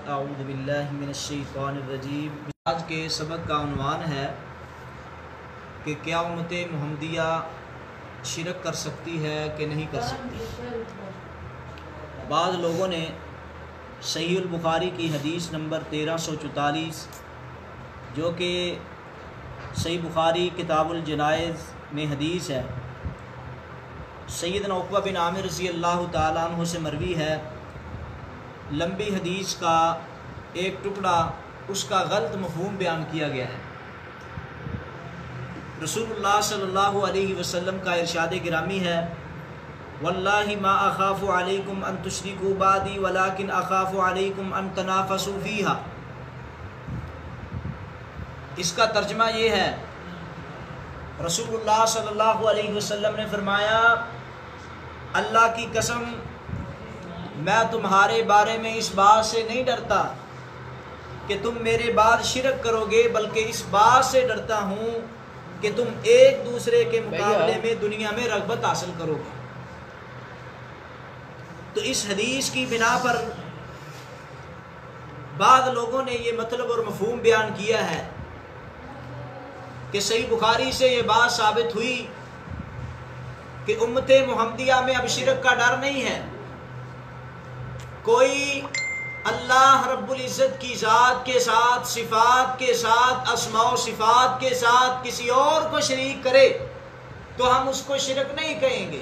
बाद अऊज़ु बिल्लाहि मिनश्शैतानिर्रजीम। आज के सबक का उन्वान है कि क्या उम्मत मुहम्मदिया शिरक कर सकती है कि नहीं कर सकती। बाद लोगों ने सहीहुल बुखारी की हदीस नंबर 1344 जो कि सही बुखारी किताबुल जनाइज़ में हदीस है, सैयदना उक़बा बिन आमिर रज़ी अल्लाह तआला अन्हु से मरवी है, लंबी हदीस का एक टुकड़ा उसका गलत मफ़हूम बयान किया गया है। रसूलुल्लाह सल्लल्लाहु अलैहि वसल्लम का इरशाद गिरामी है, वल्लाहि मा अखाफ़ु अलैकुम अन तुशरिकू बादी वलाकिन अखाफ़ु अलैकुम अन तनाफ़सू फ़ीहा। इसका तर्जमा ये है, रसूलुल्लाह सल्लल्लाहु अलैहि वसल्लम ने फरमाया, अल्लाह की कसम मैं तुम्हारे बारे में इस बात से नहीं डरता कि तुम मेरे बाद शिरक करोगे, बल्कि इस बात से डरता हूँ कि तुम एक दूसरे के मुकाबले में दुनिया में रग़बत हासिल करोगे। तो इस हदीस की बिना पर बाद लोगों ने ये मतलब और मफ़हूम बयान किया है कि सही बुखारी से ये बात साबित हुई कि उम्मत मुहम्मदिया में अब शिरक का डर नहीं है। कोई अल्लाह रब्बुल इज़्ज़त की ज़ात के साथ, सिफ़ात के साथ, अस्मा व सिफ़ात के साथ किसी और को शरीक करे तो हम उसको शिरक नहीं कहेंगे।